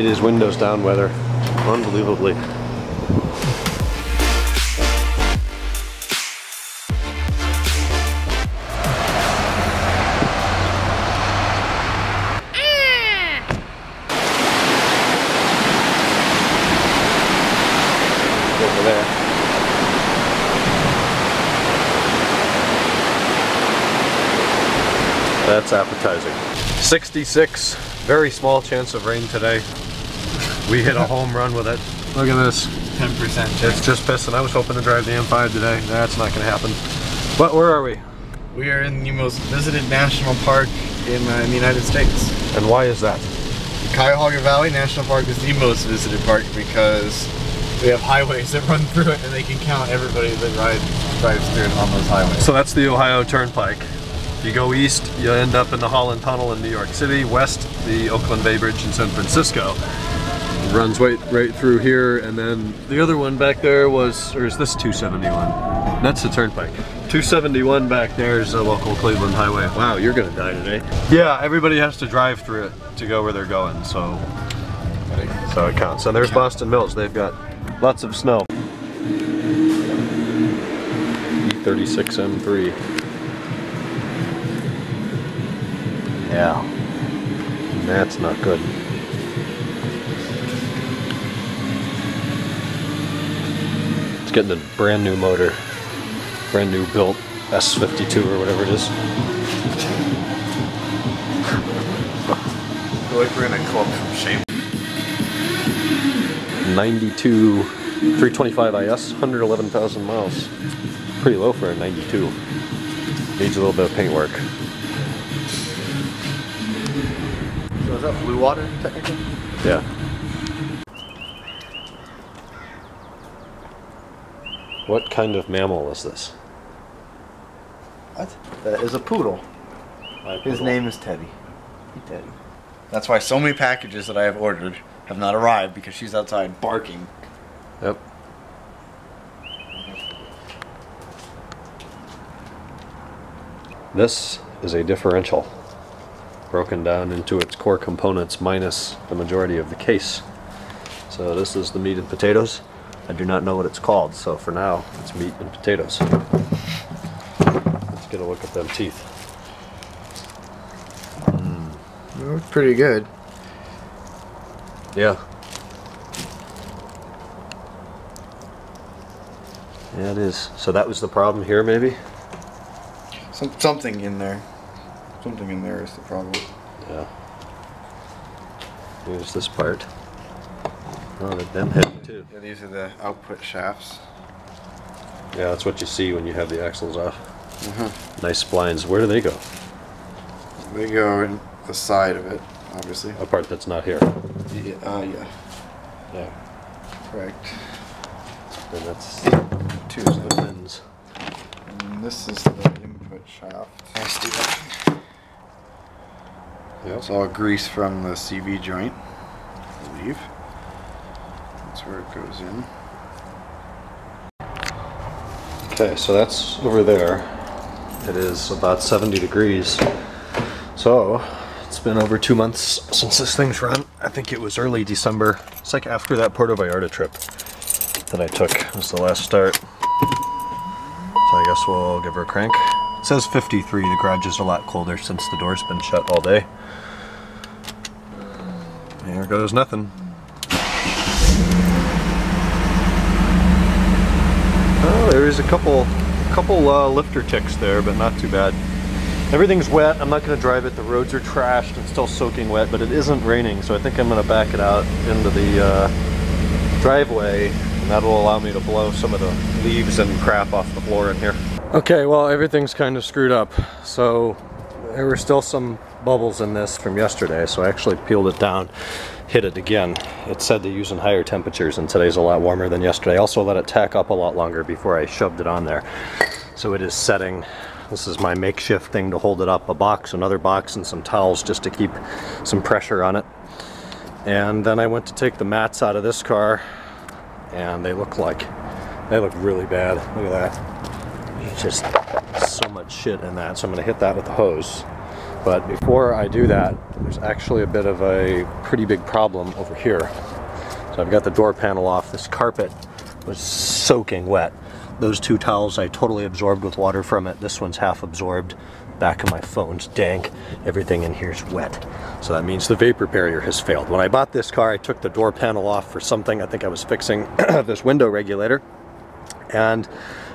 It is windows down weather, unbelievably. Over there. That's appetizing. 66, very small chance of rain today. We hit a home run with it. Look at this. 10% chance. It's just pissing. I was hoping to drive the M5 today. That's not going to happen. But where are we? We are in the most visited national park in the United States. And why is that? Cuyahoga Valley National Park is the most visited park because we have highways that run through it and they can count everybody that drives through it on those highways. So that's the Ohio Turnpike. You go east, you end up in the Holland Tunnel in New York City. West, the Oakland Bay Bridge in San Francisco. It runs right through here, and then the other one back there was, or is this 271? That's the Turnpike. 271 back there is a local Cleveland highway. Wow, you're gonna die today. Yeah, everybody has to drive through it to go where they're going, so it counts. And there's Boston Mills. They've got lots of snow. E36M3. Yeah, that's not good. It's getting a brand new motor, brand new built S52 or whatever it is. I feel like we're gonna come up from shape. 92, 325 IS, 111,000 miles. Pretty low for a 92. Needs a little bit of paint work. So is that blue water technically? Yeah. What kind of mammal is this? What? That is a poodle. His Poodle. name is Teddy. Hey, Teddy. That's why so many packages that I have ordered have not arrived, because she's outside barking. Yep. This is a differential, broken down into its core components minus the majority of the case. So this is the meat and potatoes. I do not know what it's called, so for now it's meat and potatoes. Let's get a look at them teeth. They look pretty good. Yeah. Yeah, it is. So that was the problem here, maybe? Something in there. Something in there is the problem. Yeah. Here's this part. Oh, them heavy too. Yeah, these are the output shafts. Yeah, that's what you see when you have the axles off. Nice splines. Where do they go? They go in the side of it, obviously. A part that's not here. Yeah. Yeah. Correct. And that's Two the of them. fins. And this is the input shaft. Yep. It's all grease from the CV joint, I believe. That's where it goes in. Okay, so that's over there. It is about 70 degrees. So it's been over 2 months since this thing's run. I think it was early December. It's like after that Puerto Vallarta trip that I took. It was the last start. So I guess we'll give her a crank. It says 53. The garage is a lot colder since the door's been shut all day. Here goes nothing. Oh, there's a couple lifter ticks there, but not too bad. Everything's wet. I'm not going to drive it. The roads are trashed and still soaking wet, but it isn't raining, so I think I'm going to back it out into the driveway, and that'll allow me to blow some of the leaves and crap off the floor in here. Okay, well, everything's kind of screwed up. So there were still some bubbles in this from yesterday, so I actually peeled it down, hit it again. It said to use in higher temperatures, and today's a lot warmer than yesterday. I also let it tack up a lot longer before I shoved it on there. So it is setting. This is my makeshift thing to hold it up. A box, another box, and some towels just to keep some pressure on it. And then I went to take the mats out of this car, and they look really bad. Look at that. Just so much shit in that. So I'm gonna hit that with the hose. But before I do that, there's actually a bit of a pretty big problem over here. So I've got the door panel off. This carpet was soaking wet. Those two towels I totally absorbed with water from it. This one's half absorbed. Back of my phone's dank. Everything in here is wet. So that means the vapor barrier has failed. When I bought this car, I took the door panel off for something. I think I was fixing this window regulator. And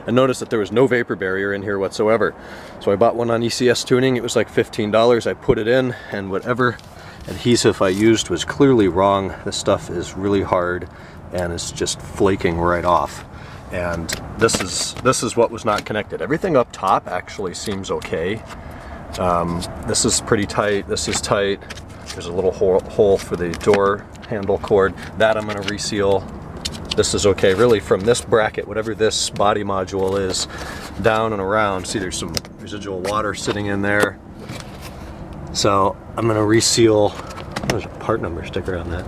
I noticed that there was no vapor barrier in here whatsoever. So I bought one on ECS Tuning. It was like $15. I put it in, and whatever adhesive I used was clearly wrong. This stuff is really hard and it's just flaking right off. And this is what was not connected. Everything up top actually seems okay. This is pretty tight. This is tight. There's a little hole for the door handle cord. That I'm going to reseal. This is okay. Really, from this bracket, whatever this body module is, down and around. See, there's some residual water sitting in there. So I'm going to reseal. There's a part number sticker on that.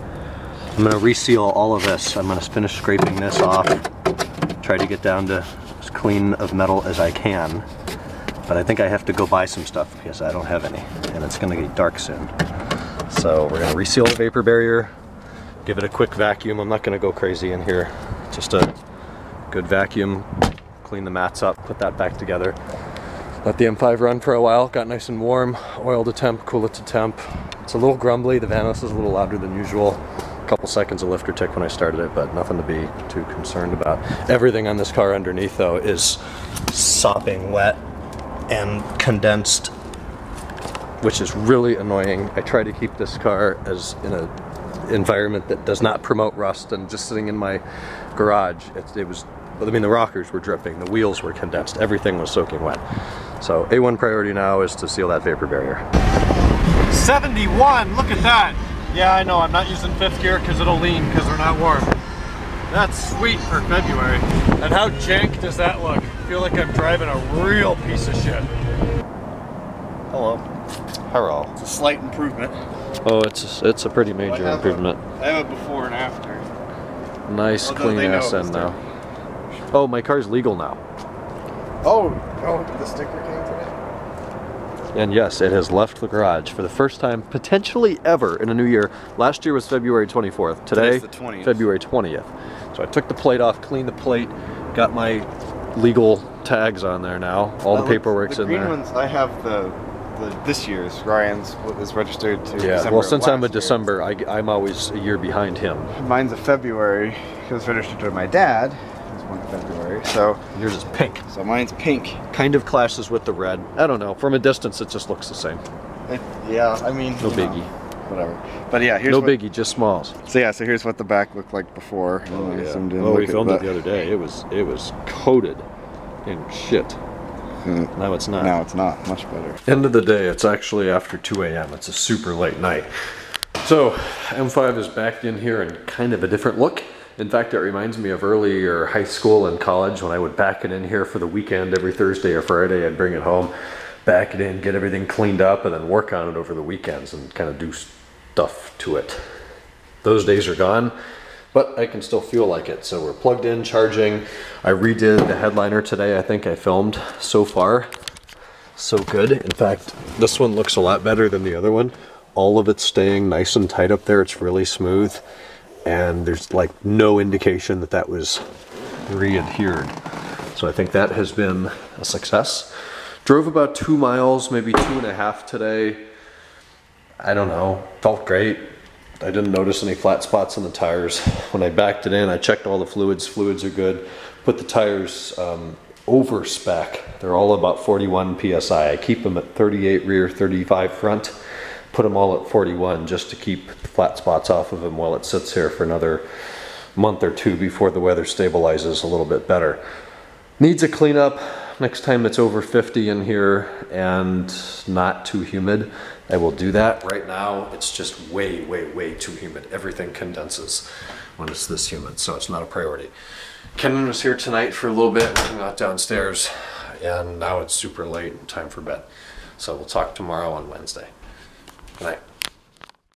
I'm going to reseal all of this. I'm going to finish scraping this off. Try to get down to as clean of metal as I can. But I think I have to go buy some stuff because I don't have any. And it's going to get dark soon. So we're going to reseal the vapor barrier. Give it a quick vacuum. I'm not going to go crazy in here. Just a good vacuum. Clean the mats up. Put that back together. Let the M5 run for a while. Got nice and warm. Oil to temp, cool it to temp. It's a little grumbly. The Vanos is a little louder than usual. Couple seconds of lifter tick when I started it, but nothing to be too concerned about. Everything on this car underneath though is sopping wet and condensed, which is really annoying. I try to keep this car as in an environment that does not promote rust, and just sitting in my garage, it was, I mean, the rockers were dripping, the wheels were condensed, everything was soaking wet. So A1 priority now is to seal that vapor barrier. 71, look at that. Yeah, I know, I'm not using fifth gear because it'll lean because they're not warm. That's sweet for February. And how jank does that look? I feel like I'm driving a real piece of shit. Hello. Hello. It's a slight improvement. Oh, it's a pretty major improvement. I have a before and after. Nice, clean ass end now. Oh, my car's legal now. Oh, the sticker came today? And yes, it has left the garage for the first time, potentially ever, in a new year. Last year was February 24th. Today, the 20th. February 20th. So I took the plate off, cleaned the plate, got my legal tags on there now. All the paperwork's in there. The green ones, I have this year's. Ryan's is registered to yeah, December. well, since I'm a December, I'm always a year behind him. Mine's a February. It was registered to my dad. It was 1 February. So yours is pink. So mine's pink. Kind of clashes with the red. I don't know. From a distance, it just looks the same. Yeah, I mean, no biggie. Whatever. But yeah, here's no biggie, just smalls. So yeah, so here's what the back looked like before. Oh, yeah. Oh, we filmed it the other day. It was coated in shit. Now it's not. Now it's not. Much better. End of the day, it's actually after 2 a.m. It's a super late night. So M5 is back in here in kind of a different look. In fact, it reminds me of earlier high school and college when I would back it in here for the weekend. Every Thursday or Friday, I'd bring it home, back it in, get everything cleaned up, and then work on it over the weekends and kind of do stuff to it. Those days are gone, but I can still feel like it. So we're plugged in, charging. I redid the headliner today. I think I filmed so far. So good. In fact, this one looks a lot better than the other one. All of it's staying nice and tight up there. It's really smooth. And there's like no indication that that was re-adhered. So I think that has been a success. Drove about 2 miles, maybe 2.5 today. I don't know, felt great. I didn't notice any flat spots on the tires. When I backed it in, I checked all the fluids. Fluids are good. Put the tires over spec. They're all about 41 PSI. I keep them at 38 rear, 35 front. Put them all at 41 just to keep the flat spots off of them while it sits here for another month or two before the weather stabilizes a little bit better. Needs a cleanup. Next time it's over 50 in here and not too humid, I will do that. Right now, it's just way, way, way too humid. Everything condenses when it's this humid, so it's not a priority. Kenan was here tonight for a little bit. We hung out downstairs, and now it's super late and time for bed. So we'll talk tomorrow on Wednesday. Good night.